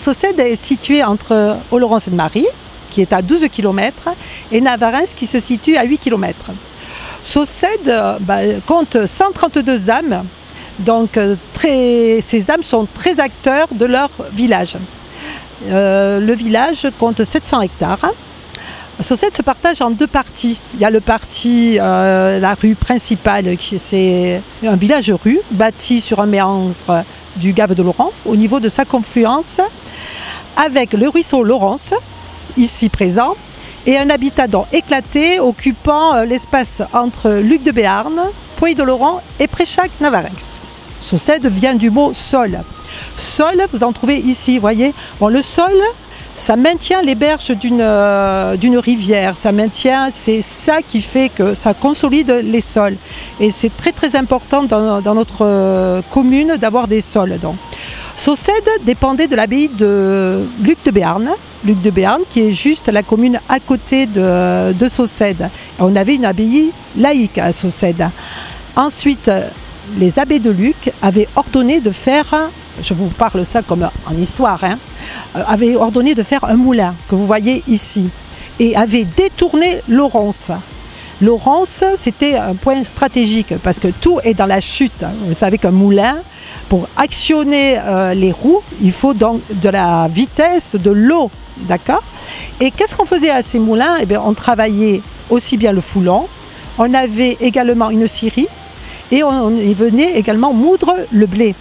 Saucède est situé entre Oloron-Sainte-Marie, qui est à 12 km, et Navarins, qui se situe à 8 km. Saucède compte 132 âmes, donc ces âmes sont très acteurs de leur village. Le village compte 700 hectares. Saucède se partage en deux parties. Il y a le parti, la rue principale, c'est un village-rue bâti sur un méandre du Gave de Laurent, au niveau de sa confluence, avec le ruisseau Laurence, ici présent, et un habitat donc éclaté occupant l'espace entre Luc de Béarn, Puy de Laurent et Préchac-Navarins. Saucède vient du mot sol. Sol, vous en trouvez ici, vous voyez. Bon, le sol, ça maintient les berges d'une rivière, c'est ça qui fait que ça consolide les sols. Et c'est très très important dans notre commune d'avoir des sols. Donc. Saucède dépendait de l'abbaye de Luc de Béarn, qui est juste la commune à côté de Saucède. On avait une abbaye laïque à Saucède. Ensuite, les abbés de Luc avaient ordonné de faire, je vous parle ça comme en histoire, avaient ordonné de faire un moulin que vous voyez ici et avaient détourné Laurence. Laurence, c'était un point stratégique parce que tout est dans la chute. Vous savez qu'un moulin, pour actionner les roues, il faut donc de la vitesse, de l'eau, d'accord? Et qu'est-ce qu'on faisait à ces moulins? Eh bien, on travaillait aussi bien le foulon, on avait également une scierie et on y venait également moudre le blé.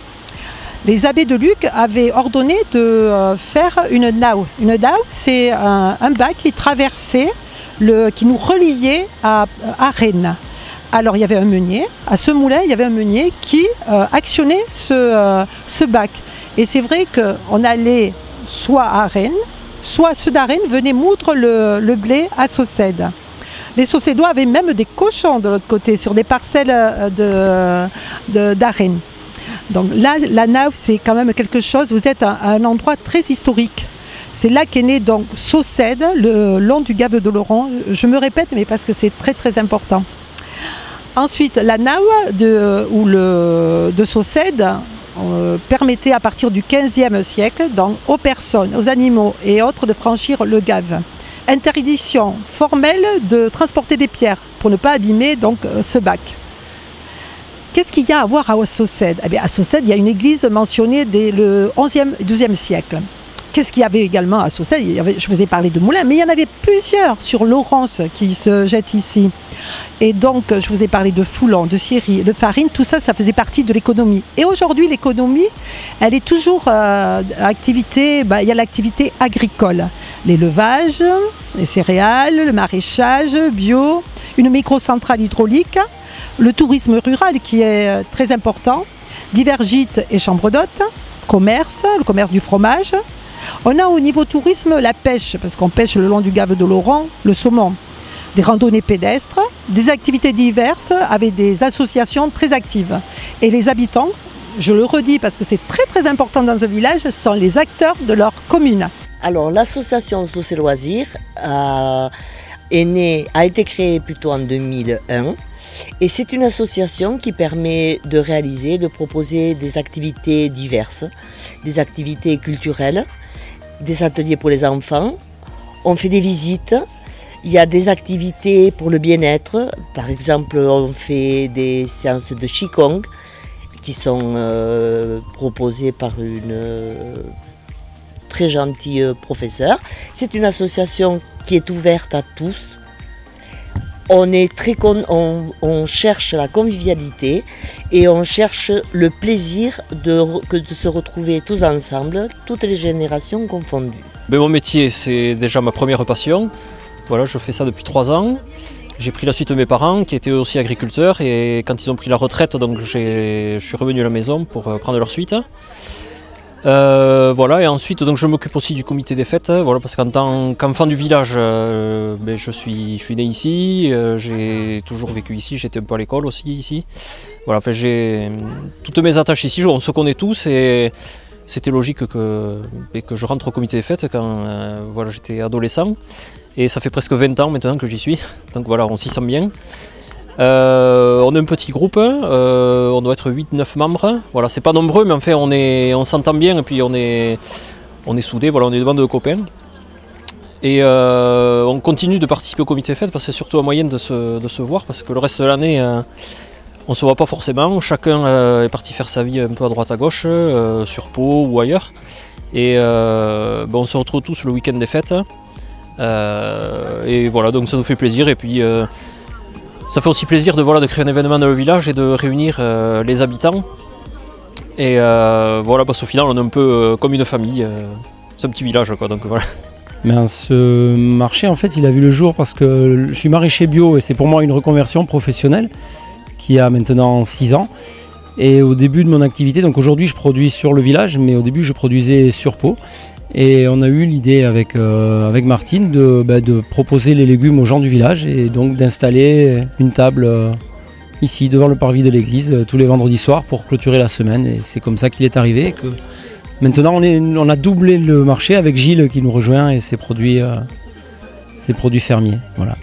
Les abbés de Luc avaient ordonné de faire une nau. Une nau, c'est un bac qui traversait, qui nous reliait à Rennes. Alors il y avait un meunier, à ce moulin il y avait un meunier qui actionnait ce bac. Et c'est vrai qu'on allait soit à Rennes, soit ceux d'Arène venaient moudre le blé à Saucède. Les Saucédois avaient même des cochons de l'autre côté, sur des parcelles d'Arène. Donc là, la nau, c'est quand même quelque chose, vous êtes à un endroit très historique. C'est là qu'est né donc Saucède, le long du Gave de Laurent. Je me répète, mais parce que c'est très très important. Ensuite, la nau de Saucède permettait à partir du XVe siècle donc, aux personnes, aux animaux et autres de franchir le Gave. Interdiction formelle de transporter des pierres pour ne pas abîmer donc, ce bac. Qu'est-ce qu'il y a à voir à Saucède? Eh bien, à Saucède, il y a une église mentionnée dès le XIe et XIIe siècle. Qu'est-ce qu'il y avait également à Saucède? Je vous ai parlé de moulins, mais il y en avait plusieurs sur Laurence qui se jettent ici. Et donc, je vous ai parlé de foulons, de scieries, de farine, tout ça, ça faisait partie de l'économie. Et aujourd'hui, l'économie, elle est toujours activité, il y a l'activité agricole. L'élevage, les céréales, le maraîchage, bio, une microcentrale hydraulique, le tourisme rural qui est très important, divers gîtes et chambres d'hôtes, commerce, le commerce du fromage. On a au niveau tourisme la pêche, parce qu'on pêche le long du Gave de Laurent, le saumon, des randonnées pédestres, des activités diverses avec des associations très actives. Et les habitants, je le redis parce que c'est très très important dans un village, sont les acteurs de leur commune. Alors l'association Saucé Loisirs a été créée plutôt en 2001. Et c'est une association qui permet de réaliser, de proposer des activités diverses, des activités culturelles, des ateliers pour les enfants. On fait des visites, il y a des activités pour le bien-être. Par exemple, on fait des séances de Qigong qui sont proposées par une très gentille professeure. C'est une association qui est ouverte à tous. On cherche la convivialité et on cherche le plaisir de se retrouver tous ensemble, toutes les générations confondues. Mais mon métier, c'est déjà ma première passion. Voilà, je fais ça depuis 3 ans. J'ai pris la suite de mes parents qui étaient aussi agriculteurs et quand ils ont pris la retraite, donc je suis revenu à la maison pour prendre leur suite. Voilà, et ensuite donc, je m'occupe aussi du comité des fêtes, voilà, parce qu'en tant qu'enfant du village, je suis né ici, j'ai toujours vécu ici, j'étais un peu à l'école aussi ici. Voilà, enfin, j'ai toutes mes attaches ici, on se connaît tous et c'était logique que je rentre au comité des fêtes quand voilà, j'étais adolescent. Et ça fait presque 20 ans maintenant que j'y suis, donc voilà, on s'y sent bien. On est un petit groupe, on doit être 8-9 membres. Voilà, c'est pas nombreux, mais enfin on s'entend bien et puis on est on est soudés, voilà, on est devant de copains. Et on continue de participer au comité des fêtes parce que c'est surtout un moyen de se voir, parce que le reste de l'année on ne se voit pas forcément, chacun est parti faire sa vie un peu à droite à gauche, sur Pau ou ailleurs. Et on se retrouve tous le week-end des fêtes. Et voilà, donc ça nous fait plaisir. Et puis ça fait aussi plaisir de créer un événement dans le village et de réunir les habitants. Et voilà, parce qu'au final on est un peu comme une famille, c'est un petit village quoi, donc voilà. Mais ce marché en fait il a vu le jour parce que je suis maraîcher bio et c'est pour moi une reconversion professionnelle qui a maintenant 6 ans. Et au début de mon activité, donc aujourd'hui je produis sur le village, mais au début je produisais sur Pau. Et on a eu l'idée avec Martine de proposer les légumes aux gens du village et donc d'installer une table ici devant le parvis de l'église tous les vendredis soirs pour clôturer la semaine. Et c'est comme ça qu'il est arrivé que maintenant on a doublé le marché avec Gilles qui nous rejoint et ses produits fermiers. Voilà.